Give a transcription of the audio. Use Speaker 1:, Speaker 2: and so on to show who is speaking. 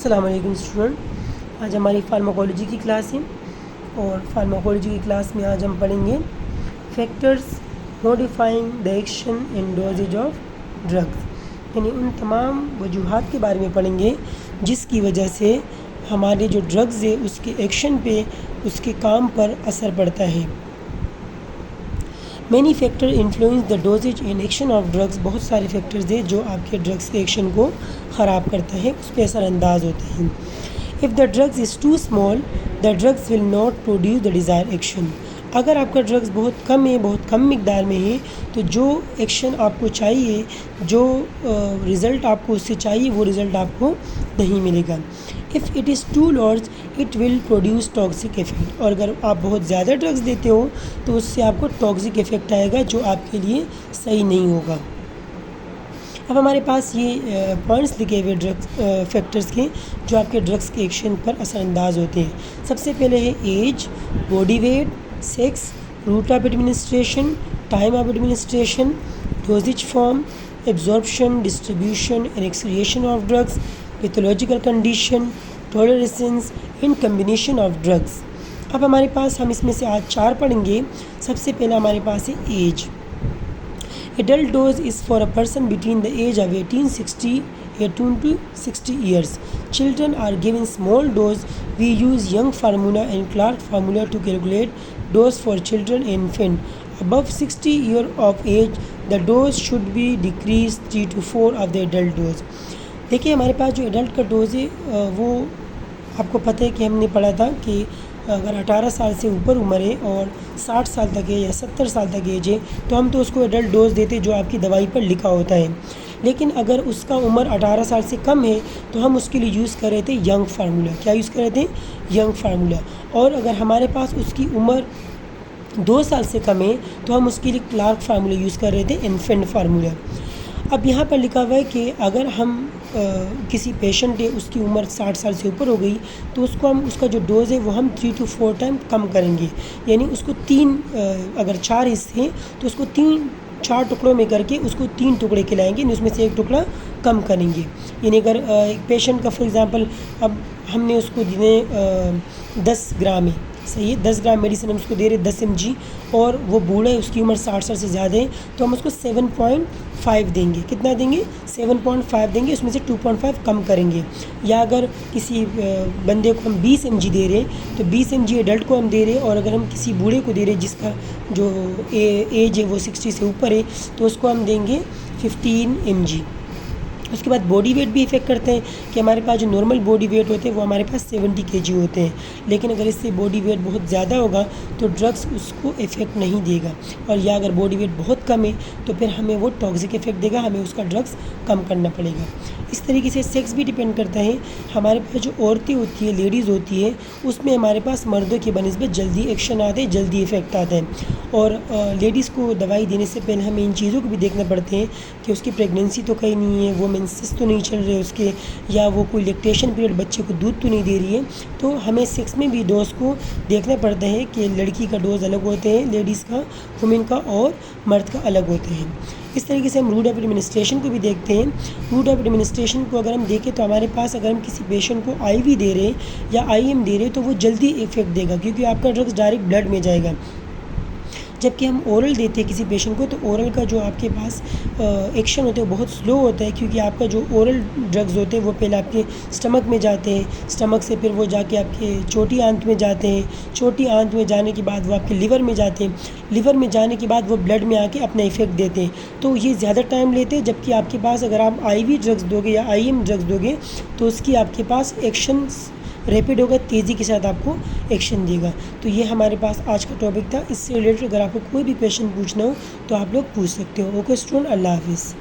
Speaker 1: السلام علیکم اسٹوڈنٹ، آج ہماری فارماکولوجی کی کلاس ہے اور فارماکولوجی کی کلاس میں آج ہم پڑھیں گے factors موڈیفائنگ the action and dosage of drugs, یعنی ان تمام وجوہات کے بارے میں پڑھیں گے جس کی وجہ سے ہمارے جو ڈرگز ہے اس کے ایکشن پہ، اس کے کام پر اثر پڑتا ہے۔ Many factor influence the dosage and action of drugs, بہت سارے فیکٹرز ہیں جو آپ کے ڈرگز کے ایکشن کو خراب کرتا ہے، اس پہ اثر انداز ہوتے ہیں۔ If the drugs is too small the drugs will not produce the desired action, اگر آپ کا ڈرگز بہت کم ہے، بہت کم مقدار میں ہے تو جو ایکشن آپ کو چاہیے، جو رزلٹ آپ کو اس سے چاہیے وہ رزلٹ آپ کو نہیں ملے گا۔ If it is too large it will produce toxic effect, اور اگر آپ بہت زیادہ ڈرگز دیتے ہو تو اس سے آپ کو ٹاکسک افیکٹ آئے گا جو آپ کے لیے صحیح نہیں ہوگا۔ اب ہمارے پاس یہ پوائنٹس لکھے ہوئے ڈرگس فیکٹرز کے جو آپ کے ڈرگس کے ایکشن پر اثر انداز ہوتے ہیں۔ سب سے پہلے ہے age, body weight, sex, route of administration, time of administration, dosage form, absorption, distribution and excretion of drugs, pathological condition, tolerance in combination of drugs. اب ہمارے پاس ہم اس میں سے آج 4 پڑھیں گے۔ سب سے پہلا ہمارے پاس ہے age. Adult dose is for a person between the age of 18 to 60 years. Children are given small dose. We use Young formula and Clark formula to calculate dose for children and infant. Above 60 years of age, the dose should be decreased 3 to 4 of the adult dose. دیکھیے ہمارے پاس جو adult کا dose ہے وہ آپ کو پتہ ہے کہ ہم نے پڑھا تھا کہ اگر 18 سال سے اوپر عمر ہے اور 60 سال تک ہے یا 70 سال تک ایج ہے تو ہم تو اس کو ایڈلٹ ڈوز دیتے جو آپ کی دوائی پر لکھا ہوتا ہے، لیکن اگر اس کا عمر 18 سال سے کم ہے تو ہم اس کے لیے یوز کر رہے تھے ینگ فارمولا۔ کیا یوز کر رہے تھے؟ Young formula. اور اگر ہمارے پاس اس کی عمر 2 سال سے کم ہے تو ہم اس کے لیے کلارک فارمولا یوز کر رہے تھے، انفینٹ فارمولا۔ اب یہاں پر لکھا ہوا ہے کہ اگر ہم کسی پیشنٹ ہے اس کی عمر 60 سال سے اوپر ہو گئی تو اس کو ہم اس کا جو ڈوز ہے وہ ہم 3 to 4 ٹائم کم کریں گے، یعنی اس کو اگر 4 حصے ہیں تو اس کو 4 ٹکڑوں میں کر کے اس کو 3 ٹکڑے کھلائیں گے، یعنی اس میں سے 1 ٹکڑا کم کریں گے۔ یعنی اگر ایک پیشنٹ کا فار ایگزامپل اب ہم نے اس کو دینے 10 گرام ہے، صحیح ہے، 10 گرام میڈیسن ہم اس کو دے رہے 10 mg، اور وہ بوڑھا ہے، اس کی عمر 60 سال سے زیادہ ہے تو ہم اس کو 7.5 دیں گے۔ کتنا دیں گے؟ 7.5 دیں گے، اس میں سے 2.5 کم کریں گے۔ یا اگر کسی بندے کو ہم 20 mg دے رہے تو 20 mg ایڈلٹ کو ہم دے رہے، اور اگر ہم کسی بوڑھے کو دے رہے جس کا جو ایج ہے وہ 60 سے اوپر ہے تو اس کو ہم دیں گے 15 mg۔ اس کے بعد باڈی ویٹ بھی افیکٹ کرتے ہیں کہ ہمارے پاس جو نارمل باڈی ویٹ ہوتے ہیں وہ ہمارے پاس 70 kg ہوتے ہیں، لیکن اگر اس سے باڈی ویٹ بہت زیادہ ہوگا تو ڈرگس اس کو افیکٹ نہیں دے گا، اور یا اگر باڈی ویٹ بہت کم ہے تو پھر ہمیں وہ ٹاکسک افیکٹ دے گا، ہمیں اس کا ڈرگس کم کرنا پڑے گا۔ اس طریقے سے سیکس بھی ڈیپینڈ کرتا ہے۔ ہمارے پاس جو عورتیں ہوتی ہیں، لیڈیز ہوتی ہے، اس میں ہمارے پاس مردوں کی بنسبت جلدی ایکشن آتے ہیں، جلدی افیکٹ آتا ہے، اور لیڈیز کو دوائی دینے سے پہلے ہمیں ان چیزوں کو بھی دیکھنا پڑتے ہیں کہ اس کی پریگنینسی تو کہیں نہیں ہے، وہ مینسز تو نہیں چل رہے اس کے، یا وہ کوئی لیکٹیشن پیریڈ بچے کو دودھ تو نہیں دے رہی ہے۔ تو ہمیں سیکس میں بھی ڈوز کو دیکھنا پڑتا ہے کہ لڑکی کا ڈوز الگ ہوتے ہیں، لیڈیز کا، وومن کا، اور مرد کا الگ ہوتے ہیں۔ اس طریقے سے ہم روٹ آف ایڈمنسٹریشن کو بھی دیکھتے ہیں۔ روٹ آف ایڈمنسٹریشن کو اگر ہم دیکھیں تو ہمارے پاس اگر ہم کسی پیشنٹ کو آئی وی دے رہے یا آئی ایم دے رہے تو وہ جلدی افیکٹ دے گا کیونکہ آپ کا ڈرگس ڈائریکٹ بلڈ میں جائے گا، جبکہ ہم اورل دیتے ہیں کسی پیشنٹ کو تو اورل کا جو آپ کے پاس ایکشن ہوتا ہے وہ بہت سلو ہوتا ہے، کیونکہ آپ کا جو اورل ڈرگز ہوتے ہیں وہ پہلے آپ کے اسٹمک میں جاتے ہیں، اسٹمک سے پھر وہ جا کے آپ کے چھوٹی آنت میں جاتے ہیں، چھوٹی آنت میں جانے کے بعد وہ آپ کے لیور میں جاتے ہیں، لیور میں جانے کے بعد وہ بلڈ میں آ کے اپنا افیکٹ دیتے ہیں، تو یہ زیادہ ٹائم لیتے ہیں، جبکہ آپ کے پاس اگر آپ آئی وی ڈرگز دو گے یا آئی ایم ڈرگز دو گے تو اس کی آپ کے پاس ایکشن ریپڈ ہوگا، تیزی کے ساتھ آپ کو ایکشن دے گا۔ تو یہ ہمارے پاس آج کا ٹاپک تھا۔ اس سے ریلیٹڈ اگر آپ کو کوئی بھی کویشچن پوچھنا ہو تو آپ لوگ پوچھ سکتے ہو۔ اوکے اسٹوڈنٹ، اللہ حافظ۔